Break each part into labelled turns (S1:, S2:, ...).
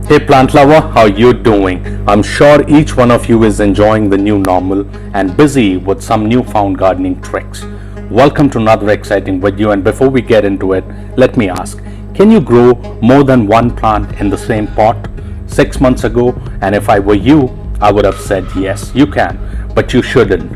S1: Hey plant lover, how you doing? I'm sure each one of you is enjoying the new normal and busy with some newfound gardening tricks. Welcome to another exciting video, and before we get into it, let me ask, can you grow more than one plant in the same pot? 6 months ago, and if I were you, I would have said yes, you can, but you shouldn't.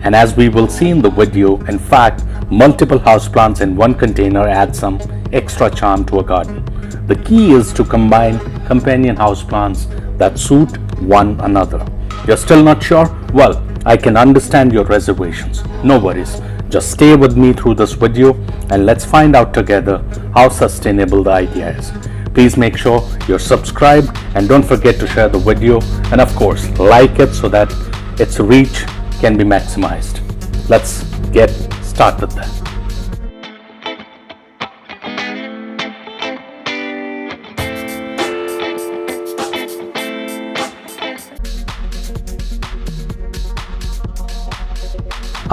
S1: And as we will see in the video, in fact, multiple houseplants in one container add some extra charm to a garden. The key is to combine companion houseplants that suit one another. You're still not sure? Well, I can understand your reservations. No worries. Just stay with me through this video and let's find out together how sustainable the idea is. Please make sure you're subscribed and don't forget to share the video, and of course like it so that its reach can be maximized. Let's get started then.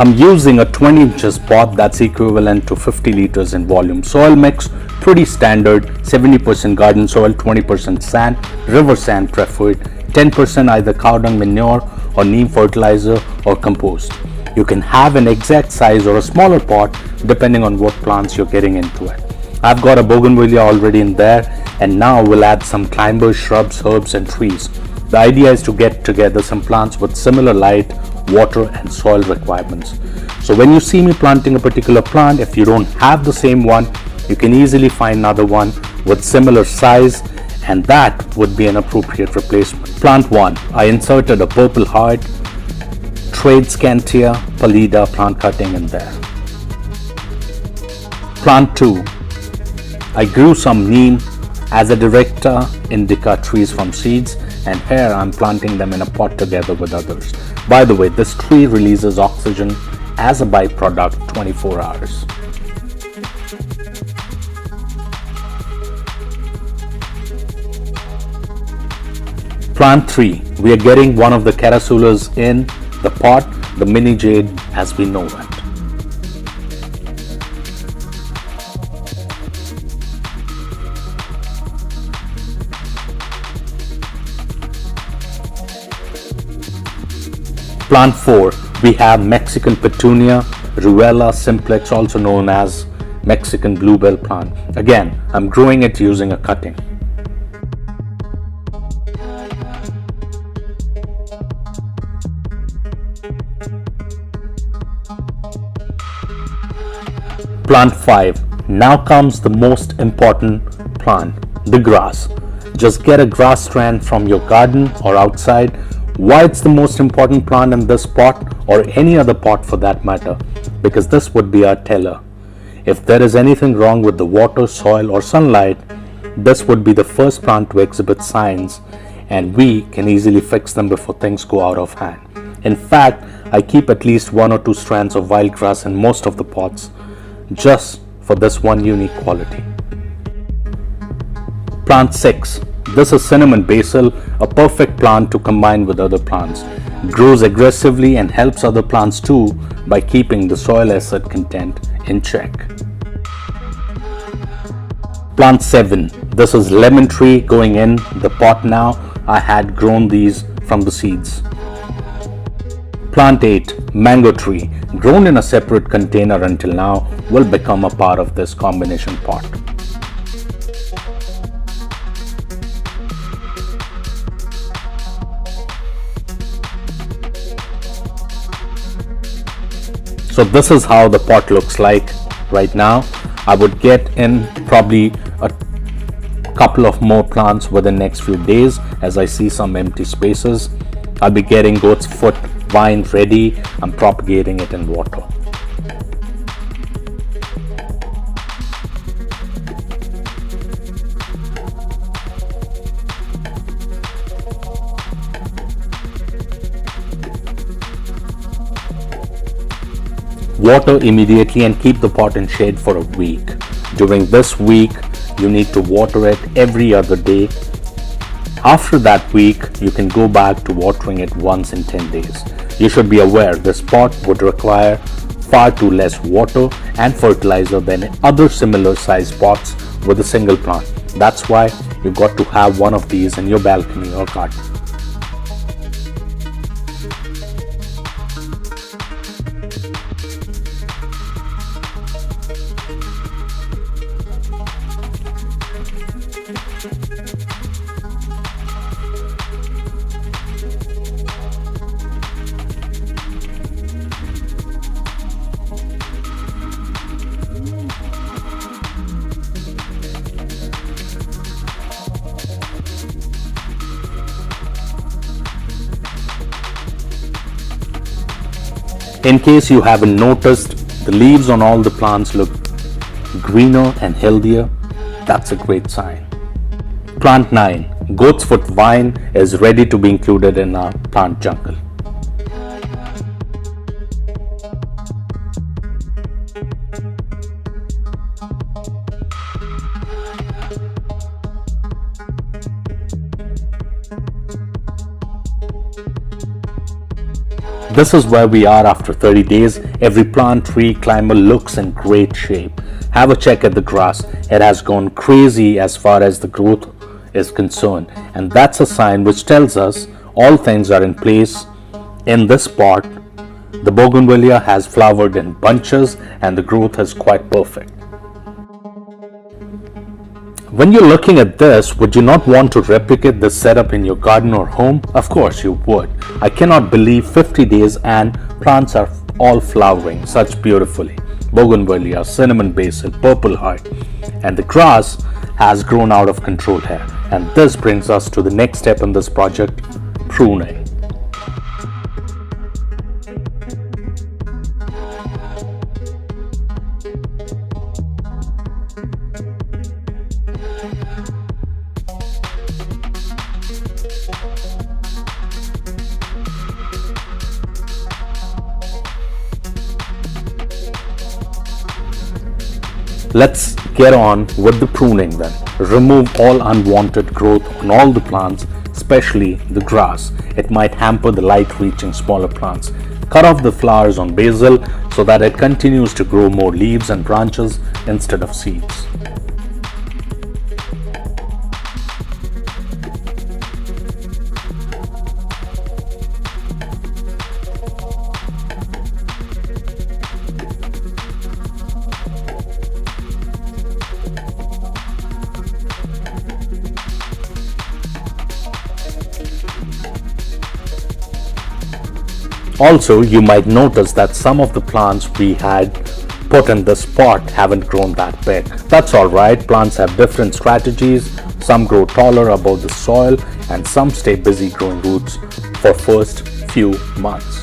S1: I'm using a 20 inches pot that's equivalent to 50 liters in volume. Soil mix, pretty standard, 70% garden soil, 20% sand, river sand preferred, 10% either cow dung manure or neem fertilizer or compost. You can have an exact size or a smaller pot depending on what plants you're getting into it. I've got a bougainvillea already in there, and now we'll add some climbers, shrubs, herbs and trees. The idea is to get together some plants with similar light, water and soil requirements. So when you see me planting a particular plant, if you don't have the same one, you can easily find another one with similar size, and that would be an appropriate replacement. Plant 1, I inserted a purple heart, Tradescantia pallida plant cutting in there. Plant 2, I grew some neem as a directa indica trees from seeds, and here I'm planting them in a pot together with others. By the way, this tree releases oxygen as a byproduct 24 hours. Plant 3, we are getting one of the carasulas in the pot, the mini jade as we know it. Plant 4, we have Mexican petunia, Ruella simplex, also known as Mexican bluebell plant. Again, I'm growing it using a cutting. Plant 5, now comes the most important plant, the grass. Just get a grass strand from your garden or outside. Why it's the most important plant in this pot or any other pot for that matter? Because this would be our teller. If there is anything wrong with the water, soil or sunlight, this would be the first plant to exhibit signs, and we can easily fix them before things go out of hand. In fact, I keep at least 1 or 2 strands of wild grass in most of the pots just for this one unique quality. Plant 6, this is cinnamon basil, a perfect plant to combine with other plants. Grows aggressively and helps other plants too by keeping the soil acid content in check. Plant 7, this is lemon tree going in the pot now. I had grown these from the seeds. Plant 8, mango tree, grown in a separate container until now, will become a part of this combination pot. So this is how the pot looks like right now. I would get in probably a couple of more plants within the next few days as I see some empty spaces. I'll be getting goat's foot vine ready. I'm propagating it in water. Water immediately and keep the pot in shade for a week. During this week, you need to water it every other day. After that week, you can go back to watering it once in 10 days. You should be aware this pot would require far too less water and fertilizer than other similar sized pots with a single plant. That's why you got to have one of these in your balcony or garden. In case you haven't noticed, the leaves on all the plants look greener and healthier. That's a great sign. Plant 9, Goat's Foot Vine, is ready to be included in our plant jungle. This is where we are after 30 days. Every plant, tree, climber looks in great shape. Have a check at the grass. It has gone crazy as far as the growth is concerned, and that's a sign which tells us all things are in place in this pot. The bougainvillea has flowered in bunches and the growth is quite perfect. When you're looking at this, would you not want to replicate this setup in your garden or home? Of course you would. I cannot believe 50 days and plants are all flowering such beautifully. Bougainvillea, cinnamon basil, purple heart, and the grass has grown out of control here. And this brings us to the next step in this project, pruning. Let's get on with the pruning then. Remove all unwanted growth on all the plants, especially the grass. It might hamper the light reaching smaller plants. Cut off the flowers on basil so that it continues to grow more leaves and branches instead of seeds. Also, you might notice that some of the plants we had put in this pot haven't grown that big. That's alright, plants have different strategies. Some grow taller above the soil and some stay busy growing roots for first few months.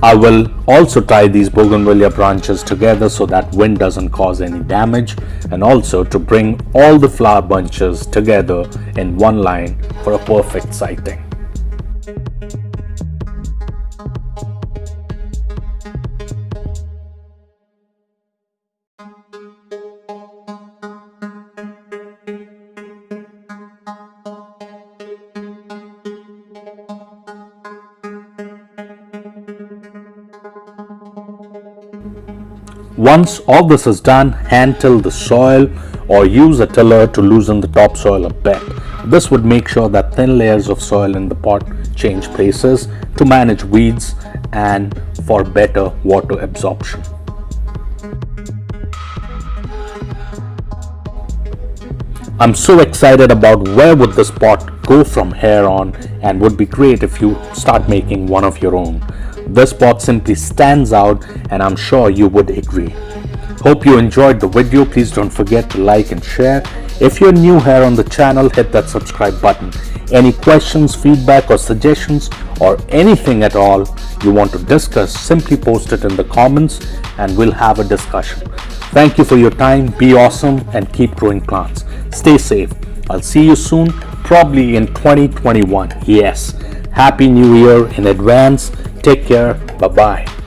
S1: I will also tie these bougainvillea branches together so that wind doesn't cause any damage, and also to bring all the flower bunches together in one line for a perfect sighting. Once all this is done, hand till the soil or use a tiller to loosen the topsoil a bit. This would make sure that thin layers of soil in the pot change places to manage weeds and for better water absorption. I'm so excited about where would this pot go from here on, and would be great if you start making one of your own. This pot simply stands out, and I'm sure you would agree. Hope you enjoyed the video. Please don't forget to like and share. If you're new here on the channel, hit that subscribe button. Any questions, feedback or suggestions or anything at all you want to discuss, simply post it in the comments and we'll have a discussion. Thank you for your time. Be awesome and keep growing plants. Stay safe. I'll see you soon, probably in 2021. Yes. Happy New Year in advance. Take care. Bye-bye.